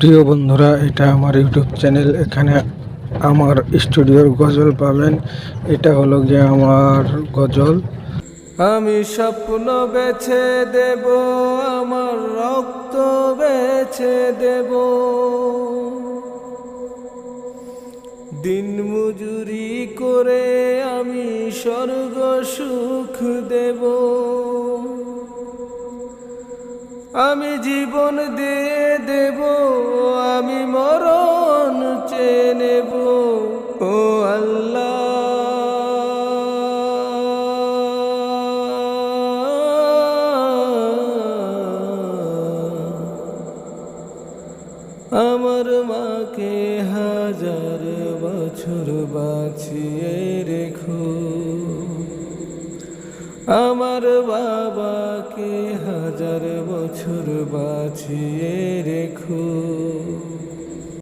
প্রিয় বন্ধুরা, এটা আমার ইউটিউব চ্যানেল। এখানে আমার স্টুডিওর গজল পাবেন। এটা হলো গিয়ে আমার গজল। আমি স্বপ্ন বেছে দেব, আমার রক্ত বেছে দেব, দিন মজুরি করে আমি স্বর্গ সুখ দেব। আমি জীবন দিয়ে দেব, আমি মরণ চেয়ে নেব। ও আল্লাহ, আমার মাকে 1000 বছর বাঁচিয়ে রেখো, আমার বাবাকে 1000 বছর বাঁচিয়ে রেখো।